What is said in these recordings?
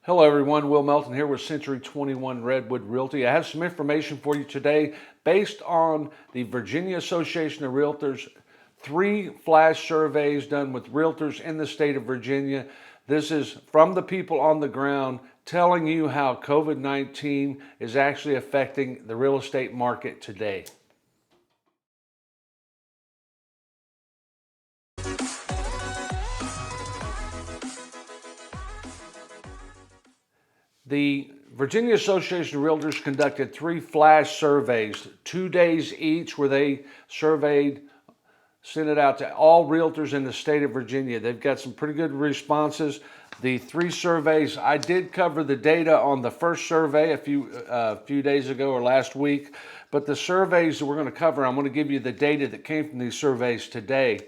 Hello everyone, Will Melton here with Century 21 Redwood Realty. I have some information for you today based on the Virginia Association of Realtors 3 flash surveys done with realtors in the state of Virginia. This is from the people on the ground telling you how COVID-19 is actually affecting the real estate market today. The Virginia Association of Realtors conducted 3 flash surveys, 2 days each, where they sent it out to all realtors in the state of Virginia. They've got some pretty good responses. The 3 surveys, I did cover the data on the first survey a few days ago or last week, but the surveys that we're going to cover, I'm going to give you the data that came from these surveys today.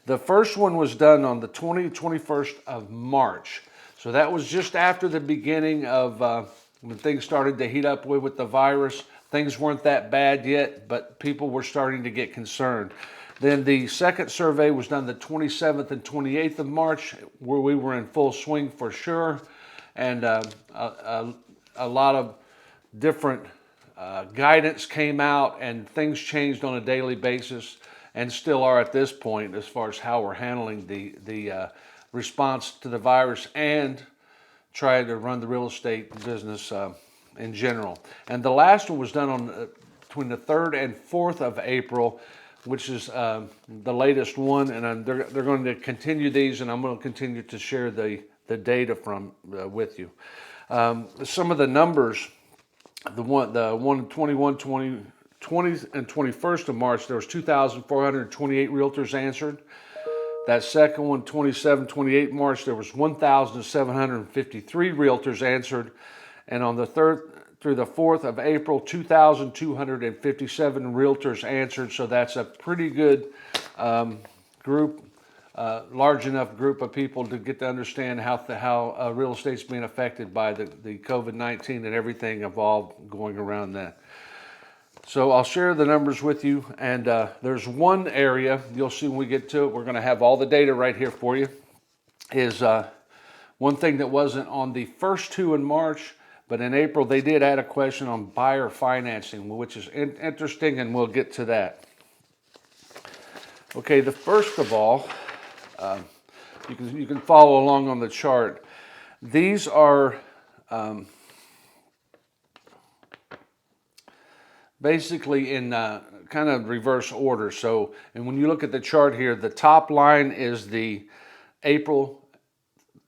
The first one was done on the 21st of March. So that was just after the beginning of when things started to heat up with the virus. Things weren't that bad yet, but people were starting to get concerned. Then the second survey was done the 27th and 28th of March, where we were in full swing for sure. And a lot of different guidance came out, and things changed on a daily basis and still are at this point as far as how we're handling the response to the virus and try to run the real estate business in general. And the last one was done on between the 3rd and 4th of April, which is the latest one. And they're going to continue these, and I'm going to continue to share the data from with you. Some of the numbers, the one 21, 20 and 21st of March, there was 2,428 realtors answered. That second one, 27, 28 March, there was 1,753 realtors answered. And on the 3rd through the 4th of April, 2,257 realtors answered. So that's a pretty good group, large enough group of people to get to understand how real estate's being affected by the COVID-19 and everything involved going around that. So I'll share the numbers with you, and there's one area, you'll see when we get to it, we're going to have all the data right here for you, is one thing that wasn't on the first 2 in March, but in April they did add a question on buyer financing, which is interesting, and we'll get to that. Okay, the first of all, you can follow along on the chart. These are basically in kind of reverse order. So, and when you look at the chart here, the top line is the April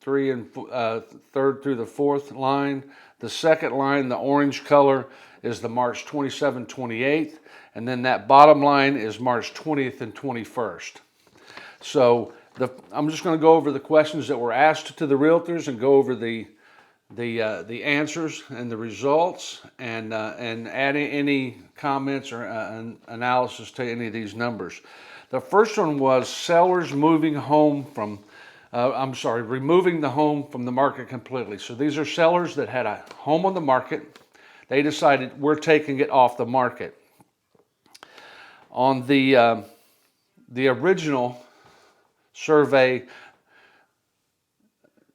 3 and 3rd through the 4th line. The second line, the orange color, is the March 27th, 28th. And then that bottom line is March 20th and 21st. So I'm just going to go over the questions that were asked to the realtors and go over the answers and the results, and add any comments or analysis to any of these numbers. The first one was sellers moving home from, removing the home from the market completely. So these are sellers that had a home on the market. They decided we're taking it off the market. On the original survey,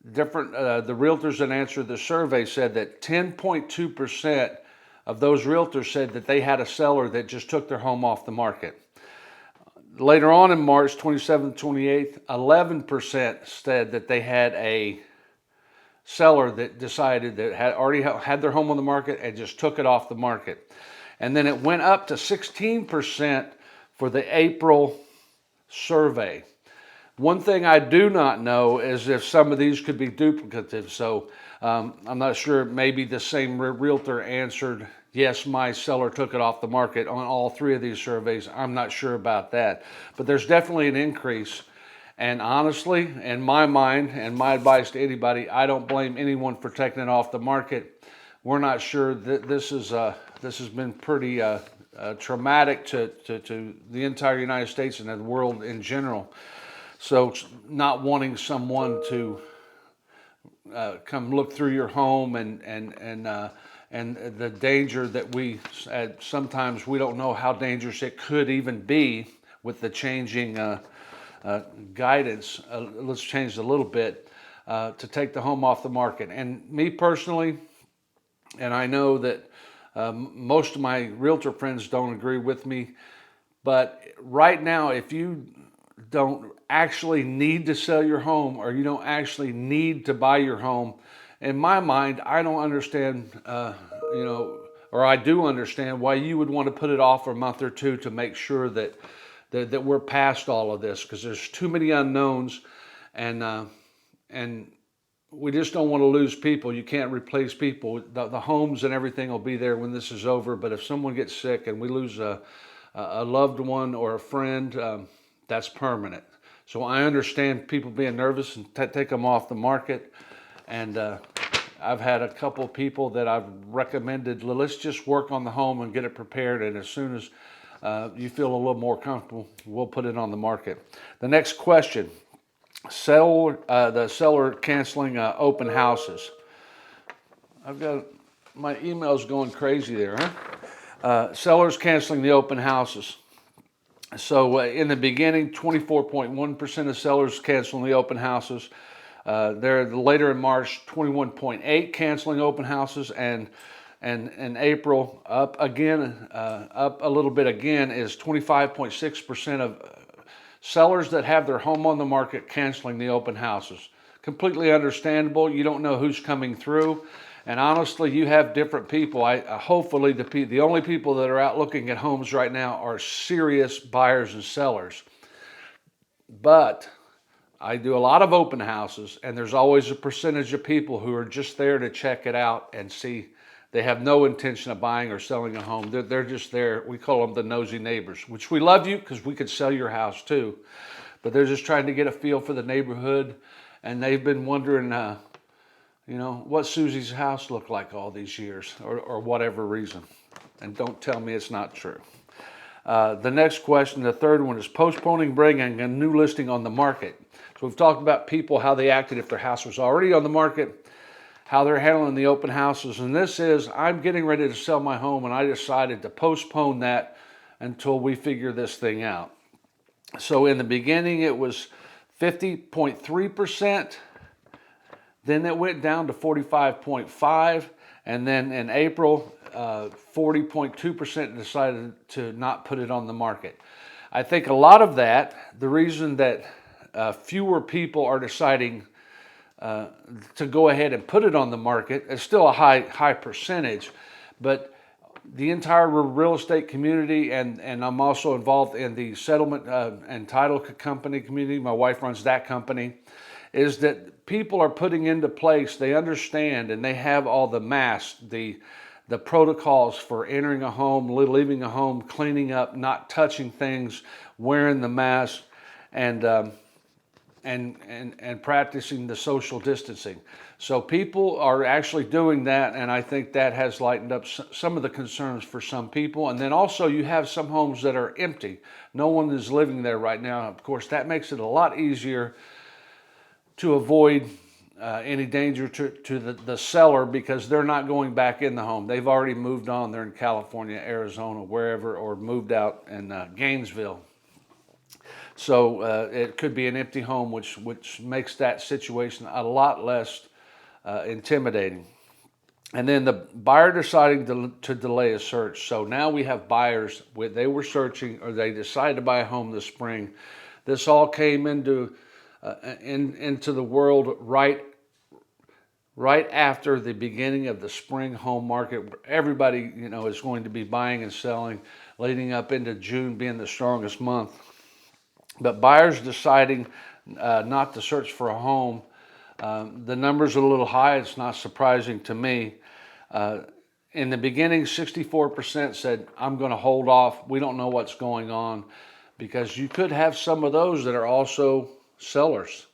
the realtors that answered the survey said that 10.2% of those realtors said that they had a seller that just took their home off the market. Later on in March 27th, 28th, 11% said that they had a seller that decided that had already had their home on the market and just took it off the market. And then it went up to 16% for the April survey. One thing I do not know is if some of these could be duplicative. So I'm not sure, maybe the same realtor answered, yes, my seller took it off the market on all 3 of these surveys. I'm not sure about that. But there's definitely an increase. And honestly, in my mind, and my advice to anybody, I don't blame anyone for taking it off the market. We're not sure that this has been pretty traumatic to the entire United States and the world in general. So not wanting someone to come look through your home and the danger that sometimes we don't know how dangerous it could even be with the changing guidance. Let's change a little bit. to take the home off the market. And me personally, and I know that most of my realtor friends don't agree with me, but right now, if you don't actually need to sell your home, or you don't actually need to buy your home, in my mind, I don't understand, or I do understand why you would want to put it off for a month or two to make sure that we're past all of this, because there's too many unknowns, and we just don't want to lose people. You can't replace people. The homes and everything will be there when this is over, but if someone gets sick and we lose a loved one or a friend, that's permanent. So I understand people being nervous and take them off the market. And I've had a couple people that I've recommended, let's just work on the home and get it prepared. And as soon as you feel a little more comfortable, we'll put it on the market. The next question, the seller canceling open houses. I've got my emails going crazy there, huh? Sellers canceling the open houses. So in the beginning, 24.1% of sellers canceling the open houses. Later in March, 21.8% canceling open houses, and in April, up a little bit again, is 25.6% of sellers that have their home on the market canceling the open houses. Completely understandable. You don't know who's coming through. And honestly, you have different people. Hopefully, the only people that are out looking at homes right now are serious buyers and sellers. But I do a lot of open houses, and there's always a percentage of people who are just there to check it out and see. They have no intention of buying or selling a home. They're just there. We call them the nosy neighbors, which we love you because we could sell your house too. But they're just trying to get a feel for the neighborhood, and they've been wondering, what Susie's house looked like all these years, or whatever reason. And don't tell me it's not true. The next question, the third one, is postponing bringing a new listing on the market. So we've talked about people, how they acted if their house was already on the market, how they're handling the open houses. And this is, I'm getting ready to sell my home, and I decided to postpone that until we figure this thing out. So in the beginning, it was 50.3%. Then it went down to 45.5%. And then in April, 40.2% decided to not put it on the market. I think a lot of that, the reason that fewer people are deciding to go ahead and put it on the market, it's still a high percentage, but the entire real estate community, and I'm also involved in the settlement and title company community. My wife runs that company. Is that people are putting into place, they understand, and they have all the masks, the protocols for entering a home, leaving a home, cleaning up, not touching things, wearing the mask, and practicing the social distancing. So people are actually doing that, and I think that has lightened up some of the concerns for some people. And then also you have some homes that are empty. No one is living there right now. Of course, that makes it a lot easier to avoid any danger to the seller, because they're not going back in the home. They've already moved on. They're in California, Arizona, wherever, or moved out in Gainesville. So it could be an empty home, which makes that situation a lot less intimidating. And then the buyer deciding to delay a search. So now we have buyers, they were searching, or they decided to buy a home this spring. This all came into the world right after the beginning of the spring home market. Everybody, is going to be buying and selling, leading up into June being the strongest month. But buyers deciding not to search for a home, the numbers are a little high. It's not surprising to me. In the beginning, 64% said, I'm going to hold off. We don't know what's going on, because you could have some of those that are also sellers.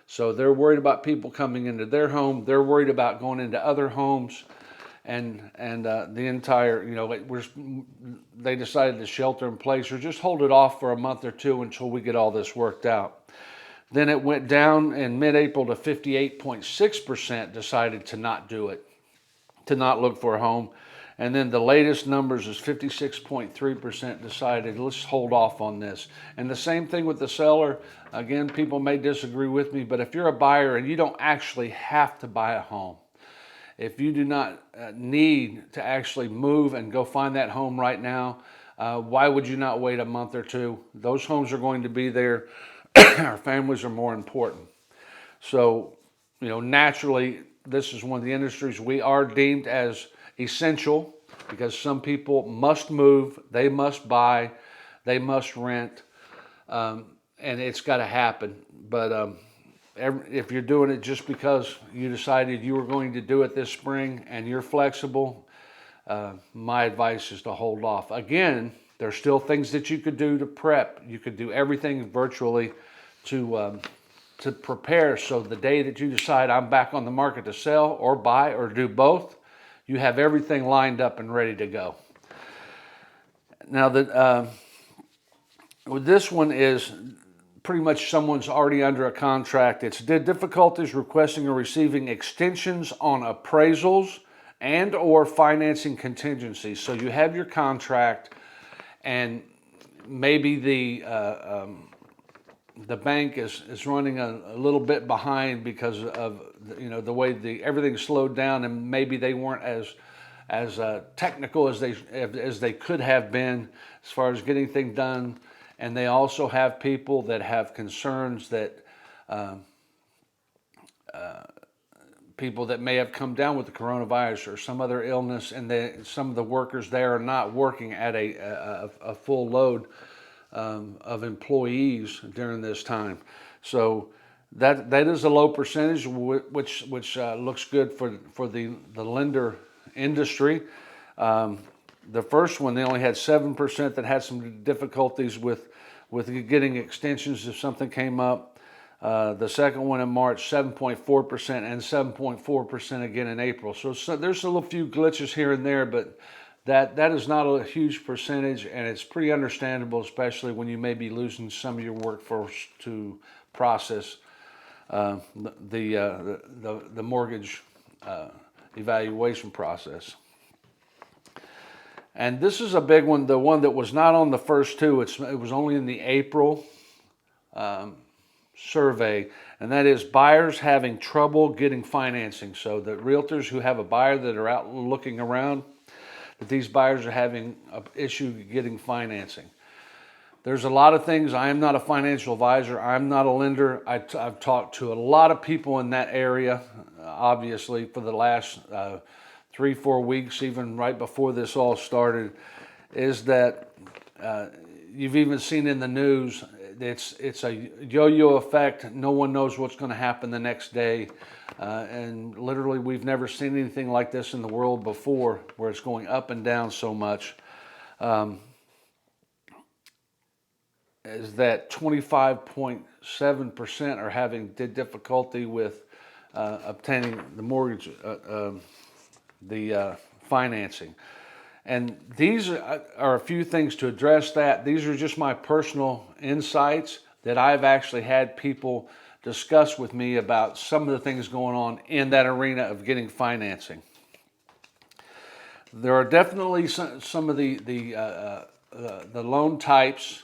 So they're worried about people coming into their home. They're worried about going into other homes, and the entire, they decided to shelter in place or just hold it off for a month or two until we get all this worked out. Then it went down in mid-April to 58.6% decided to not do it, to not look for a home. And then the latest numbers is 56.3% decided, let's hold off on this. And the same thing with the seller. Again, people may disagree with me, but if you're a buyer and you don't actually have to buy a home, if you do not need to actually move and go find that home right now, why would you not wait a month or two? Those homes are going to be there. Our families are more important. So, naturally, this is one of the industries we are deemed as essential because some people must move, they must buy, they must rent, and it's got to happen. But if you're doing it just because you decided you were going to do it this spring and you're flexible, my advice is to hold off. Again, there's still things that you could do to prep. You could do everything virtually to prepare, so the day that you decide I'm back on the market to sell or buy or do both, you have everything lined up and ready to go. Now, this one is pretty much someone's already under a contract. It's difficulties requesting or receiving extensions on appraisals and or financing contingencies. So you have your contract, and maybe the bank is running a little bit behind because of the way everything slowed down, and maybe they weren't as technical as they could have been as far as getting things done. And they also have people that have concerns that people that may have come down with the coronavirus or some other illness, and some of the workers there are not working at a full load of employees during this time. So that is a low percentage, which looks good for the lender industry. The first one, they only had 7% that had some difficulties with getting extensions if something came up. The second one in March, 7.4%, and 7.4% again in April. So there's a little few glitches here and there, but that is not a huge percentage, and it's pretty understandable, especially when you may be losing some of your workforce to process the mortgage evaluation process. And this is a big one, the one that was not on the first two. It was only in the April survey, and that is buyers having trouble getting financing. So the realtors who have a buyer that are out looking around, that these buyers are having an issue getting financing. There's a lot of things. I am not a financial advisor. I'm not a lender. I've talked to a lot of people in that area, obviously, for the last 3-4 weeks, even right before this all started, is that you've even seen in the news, it's a yo-yo effect. No one knows what's going to happen the next day. And literally, we've never seen anything like this in the world before, where it's going up and down so much. Is that 25.7% are having difficulty with obtaining the mortgage, the financing. And these are a few things to address that. These are just my personal insights that I've actually had people discuss with me about some of the things going on in that arena of getting financing. There are definitely some of the loan types.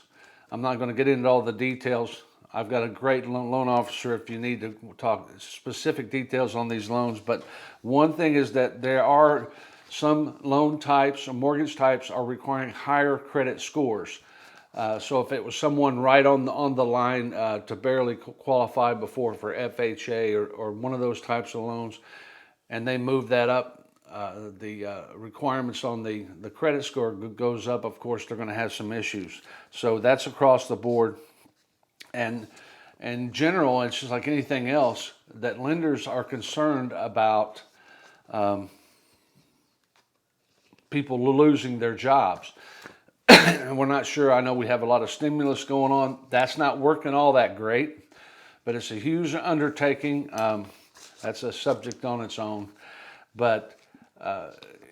I'm not going to get into all the details. I've got a great loan officer if you need to talk specific details on these loans. But one thing is that there are some loan types or mortgage types are requiring higher credit scores. So if it was someone right on the line to barely qualify before for FHA or one of those types of loans, and they move that up, the requirements on the credit score goes up, of course, they're going to have some issues. So that's across the board. And in general, it's just like anything else, that lenders are concerned about people losing their jobs. And we're not sure. I know we have a lot of stimulus going on. That's not working all that great, but it's a huge undertaking. That's a subject on its own. But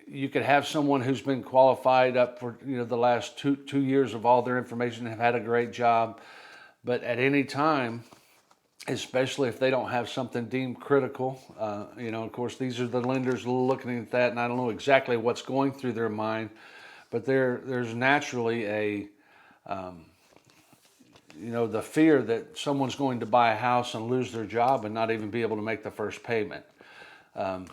you could have someone who's been qualified up for the last two years of all their information, have had a great job, but at any time especially if they don't have something deemed critical. Of course, these are the lenders looking at that, and I don't know exactly what's going through their mind, but there's naturally the fear that someone's going to buy a house and lose their job and not even be able to make the first payment. Of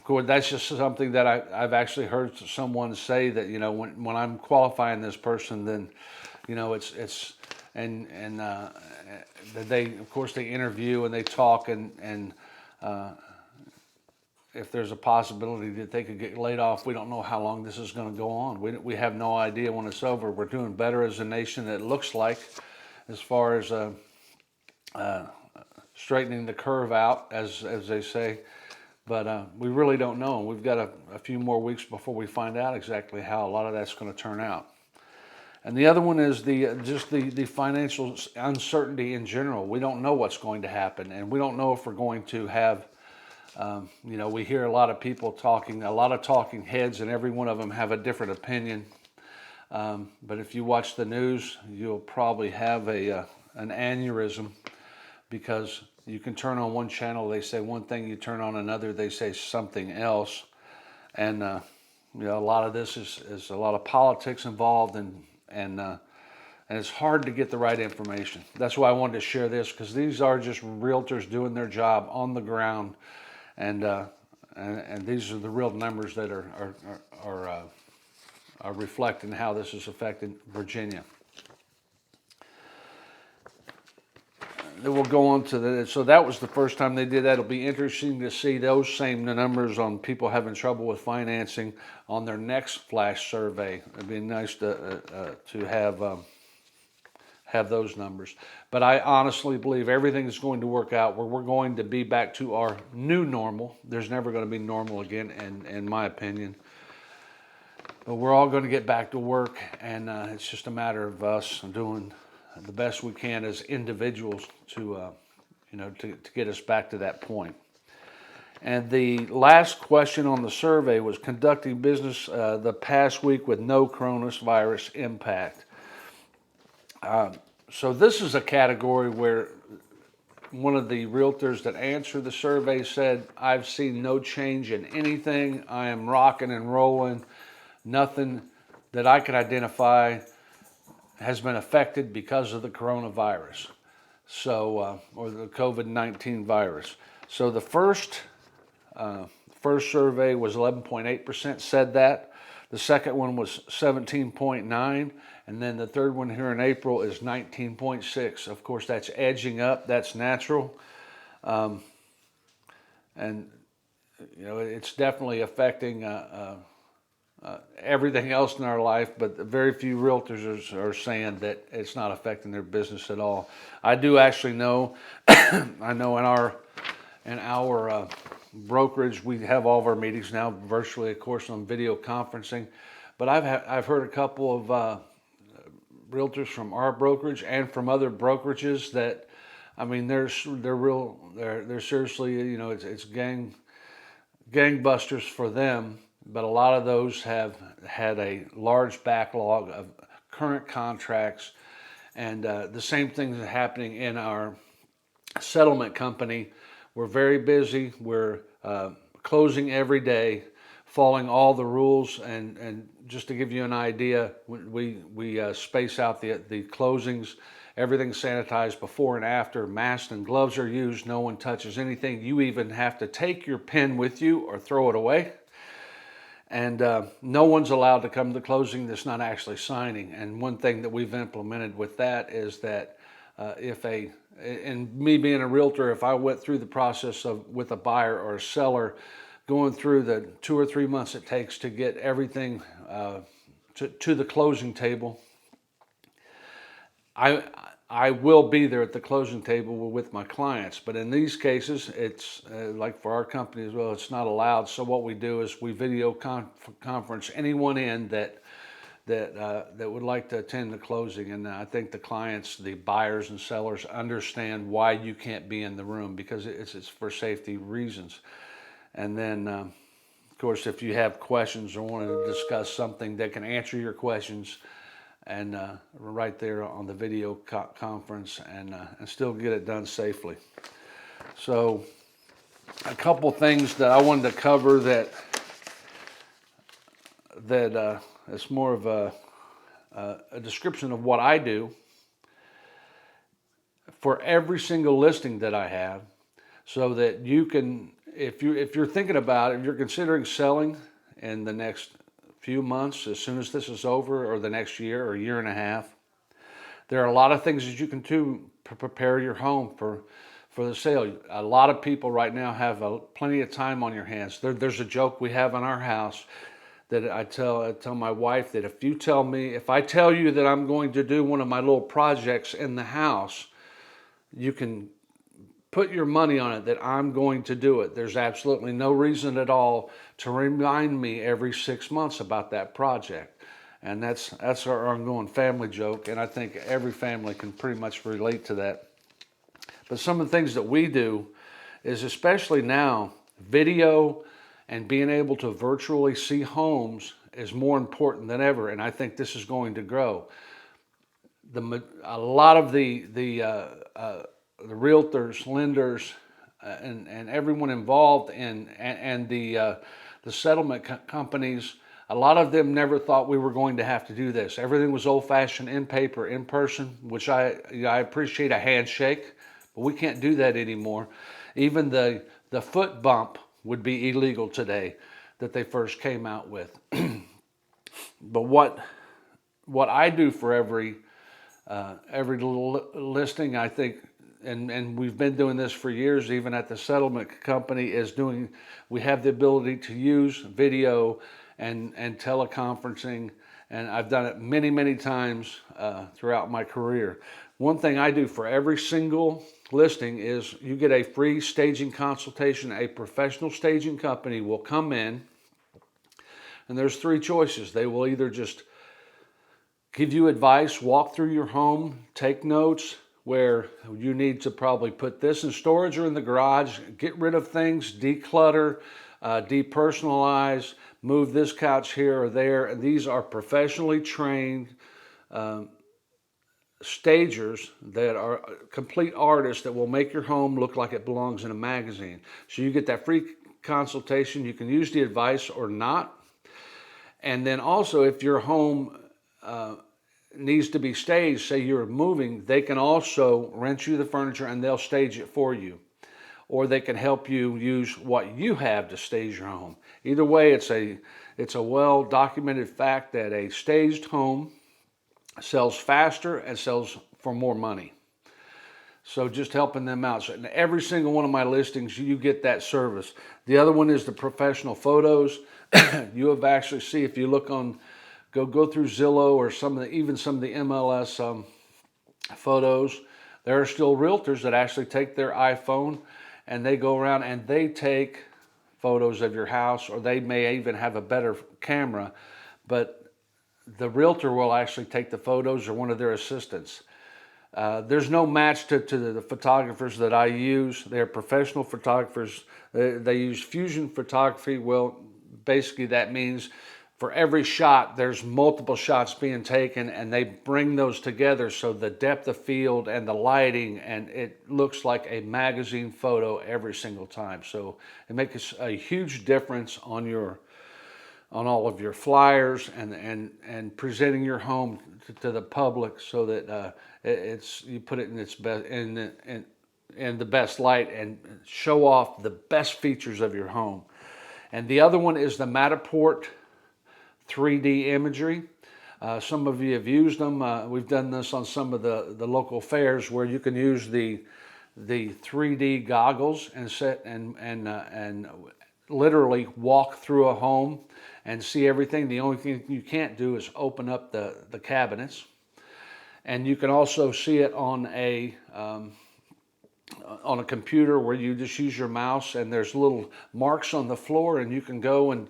course, that's just something that I've actually heard someone say that, when I'm qualifying this person, then, it's and they, of course, they interview and they talk, and if there's a possibility that they could get laid off, we don't know how long this is going to go on. We have no idea when it's over. We're doing better as a nation, it looks like, as far as straightening the curve out, as they say. But we really don't know. We've got a few more weeks before we find out exactly how a lot of that's going to turn out. And the other one is the financial uncertainty in general. We don't know what's going to happen, and we don't know if we're going to have. We hear a lot of people talking, a lot of talking heads, and every one of them have a different opinion. But if you watch the news, you'll probably have an aneurysm, because you can turn on one channel, they say one thing, you turn on another, they say something else. And a lot of this is a lot of politics involved, and it's hard to get the right information. That's why I wanted to share this, because these are just realtors doing their job on the ground, and these are the real numbers that are reflecting how this is affecting Virginia. Then we'll go on to so that was the first time they did that. It'll be interesting to see those same numbers on people having trouble with financing on their next flash survey. It'd be nice to have those numbers. But I honestly believe everything is going to work out where we're going to be back to our new normal. There's never going to be normal again, in my opinion. But we're all going to get back to work, and it's just a matter of us doing the best we can as individuals to get us back to that point. And the last question on the survey was conducting business the past week with no coronavirus impact. So this is a category where one of the realtors that answered the survey said, I've seen no change in anything. I am rocking and rolling. Nothing that I can identify has been affected because of the coronavirus, or the COVID-19 virus. So the first survey was 11.8% said that. The second one was 17.9%, and then the third one here in April is 19.6%. Of course, that's edging up. That's natural, and it's definitely affecting everything else in our life, but very few realtors are saying that it's not affecting their business at all. I do actually know, I know in our brokerage, we have all of our meetings now virtually, of course, on video conferencing. But I've heard a couple of realtors from our brokerage and from other brokerages that, I mean, they're seriously, it's gangbusters for them. But a lot of those have had a large backlog of current contracts, and the same things are happening in our settlement company. We're very busy. We're closing every day, following all the rules. And just to give you an idea, we space out the closings. Everything's sanitized before and after. Masks and gloves are used. No one touches anything. You even have to take your pen with you or throw it away. And no one's allowed to come to closing that's not actually signing. And one thing that we've implemented with that is that and me being a realtor, if I went through the process with a buyer or a seller, going through the 2 or 3 months it takes to get everything to the closing table, I will be there at the closing table with my clients. But in these cases, it's like for our company as well, it's not allowed. So what we do is we video conference anyone in that would like to attend the closing. And I think the clients, the buyers and sellers, understand why you can't be in the room, because it's for safety reasons. And then, of course, if you have questions or want to discuss something, they can answer your questions. and right there on the video conference, and still get it done safely. So a couple things that I wanted to cover that it's more of a description of what I do for every single listing that I have, so that you can, if you're thinking about it, if you're considering selling in the next few months, as soon as this is over, or the next year or year and a half, there are a lot of things that you can do to prepare your home for the sale. A lot of people right now have plenty of time on your hands. There's a joke we have in our house that I tell my wife that if I tell you that I'm going to do one of my little projects in the house, you can put your money on it that I'm going to do it. There's absolutely no reason at all to remind me every 6 months about that project. And that's our ongoing family joke, and I think every family can pretty much relate to that. But some of the things that we do is, especially now, video and being able to virtually see homes is more important than ever, and I think this is going to grow. A lot of the realtors, lenders, and everyone involved and the settlement companies, a lot of them never thought we were going to have to do this. Everything was old-fashioned, in paper, in person, which I appreciate a handshake, but we can't do that anymore. Even the foot bump would be illegal today that they first came out with. But what I do for every little listing, I think, and we've been doing this for years, even at the settlement company, we have the ability to use video and teleconferencing, and I've done it many, many times throughout my career. One thing I do for every single listing is you get a free staging consultation. A professional staging company will come in, and there's three choices. They will either just give you advice, walk through your home, take notes where you need to probably put this in storage or in the garage, get rid of things, declutter, depersonalize, move this couch here or there. And these are professionally trained stagers that are complete artists that will make your home look like it belongs in a magazine. So you get that free consultation. You can use the advice or not. And then also, if your home needs to be staged, say you're moving, they can also rent you the furniture and they'll stage it for you. Or they can help you use what you have to stage your home. Either way, it's a well-documented fact that a staged home sells faster and sells for more money. So just helping them out. So in every single one of my listings, you get that service. The other one is the professional photos. You have actually see, if you look on, go through Zillow or even some of the MLS photos, there are still realtors that actually take their iPhone and they go around and they take photos of your house, or they may even have a better camera, but the realtor will actually take the photos, or one of their assistants. There's no match to the photographers that I use. They're professional photographers. They use fusion photography. Well, basically that means for every shot, there's multiple shots being taken, and they bring those together so the depth of field and the lighting, and it looks like a magazine photo every single time. So it makes a huge difference on all of your flyers and presenting your home to the public, so that you put it in its best in the best light and show off the best features of your home. And the other one is the Matterport 3D imagery. Some of you have used them. We've done this on some of the local fairs where you can use the 3D goggles and literally walk through a home and see everything. The only thing you can't do is open up the cabinets. And you can also see it on a computer where you just use your mouse, and there's little marks on the floor, and you can go and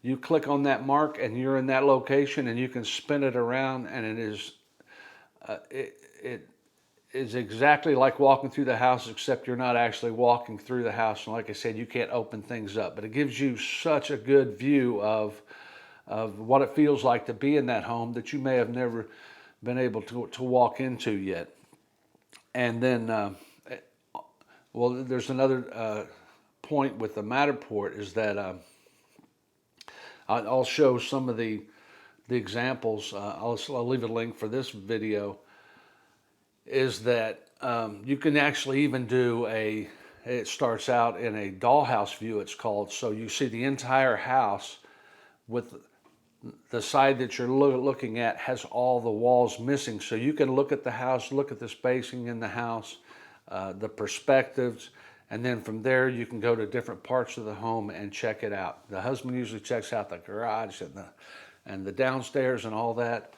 you click on that mark and you're in that location, and you can spin it around, and it is exactly like walking through the house, except you're not actually walking through the house. And like I said, you can't open things up, but it gives you such a good view of what it feels like to be in that home that you may have never been able to walk into yet. And then, well, there's another point with the Matterport is that I'll show some of the examples. I'll leave a link for this video. Is that you can actually even do it starts out in a dollhouse view, it's called. So you see the entire house with the side that you're looking at has all the walls missing. So you can look at the house, look at the spacing in the house, the perspectives, and then from there you can go to different parts of the home and check it out. The husband usually checks out the garage and the downstairs and all that.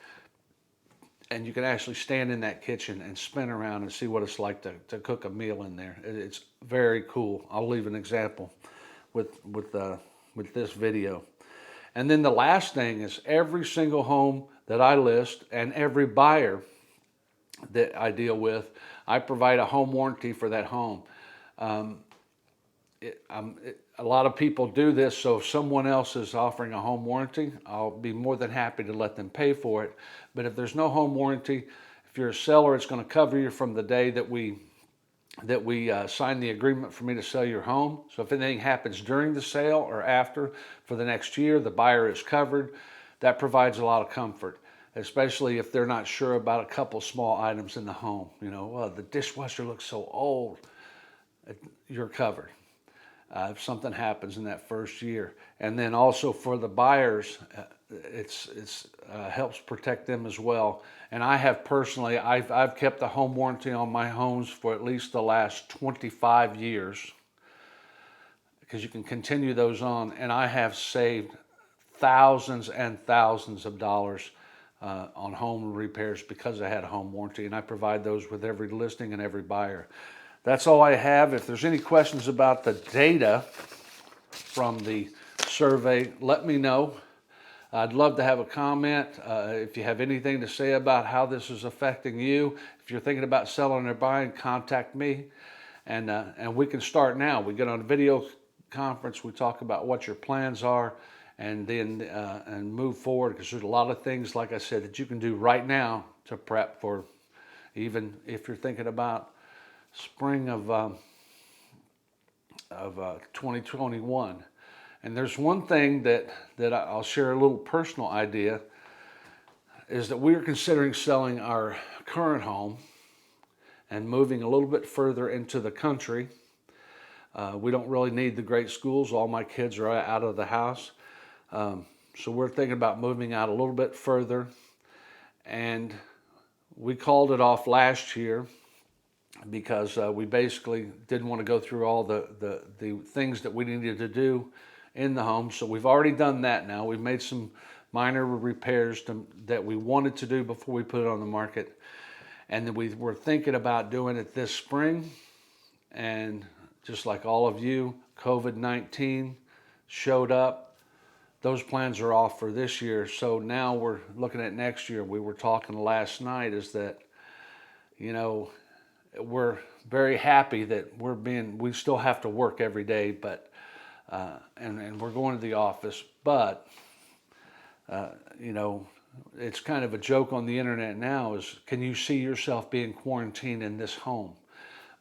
And you can actually stand in that kitchen and spin around and see what it's like to cook a meal in there. It's very cool. I'll leave an example with this video. And then the last thing is every single home that I list and every buyer that I deal with, I provide a home warranty for that home. A lot of people do this, so if someone else is offering a home warranty, I'll be more than happy to let them pay for it. But if there's no home warranty, if you're a seller, it's going to cover you from the day that we sign the agreement for me to sell your home. So if anything happens during the sale or after for the next year, the buyer is covered. That provides a lot of comfort, especially if they're not sure about a couple small items in the home. You know, well, the dishwasher looks so old. You're covered if something happens in that first year. And then also for the buyers, it's helps protect them as well. And I have personally, I've kept the home warranty on my homes for at least the last 25 years, because you can continue those on, and I have saved thousands and thousands of dollars on home repairs because I had a home warranty, and I provide those with every listing and every buyer. That's all I have. If there's any questions about the data from the survey, let me know. I'd love to have a comment. If you have anything to say about how this is affecting you, if you're thinking about selling or buying, contact me. And we can start now. We get on a video conference, we talk about what your plans are, and then and move forward, because there's a lot of things, like I said, that you can do right now to prep for, even if you're thinking about spring of 2021. And there's one thing that I'll share, a little personal idea, is that we're considering selling our current home and moving a little bit further into the country. We don't really need the great schools. All my kids are out of the house. So we're thinking about moving out a little bit further. And we called it off last year because we basically didn't want to go through all the things that we needed to do in the home. So we've already done that now. We've made some minor repairs that we wanted to do before we put it on the market. And then we were thinking about doing it this spring. And just like all of you, COVID-19 showed up. Those plans are off for this year. So now we're looking at next year. We were talking last night is that, you know, we're very happy that we still have to work every day, but and we're going to the office, but you know, it's kind of a joke on the internet now is, can you see yourself being quarantined in this home?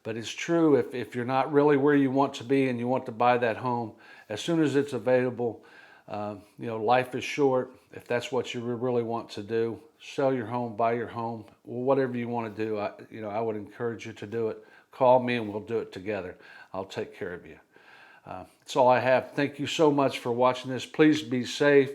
But it's true, if you're not really where you want to be and you want to buy that home, as soon as it's available, you know, life is short. If that's what you really want to do, sell your home, buy your home, whatever you want to do, I would encourage you to do it. Call me and we'll do it together. I'll take care of you. That's all I have. Thank you so much for watching this. Please be safe.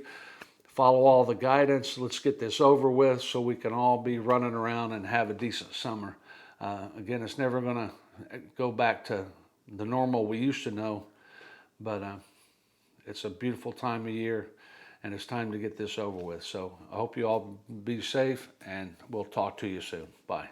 Follow all the guidance. Let's get this over with so we can all be running around and have a decent summer. Again, it's never going to go back to the normal we used to know, but it's a beautiful time of year, and it's time to get this over with. So I hope you all be safe, and we'll talk to you soon. Bye.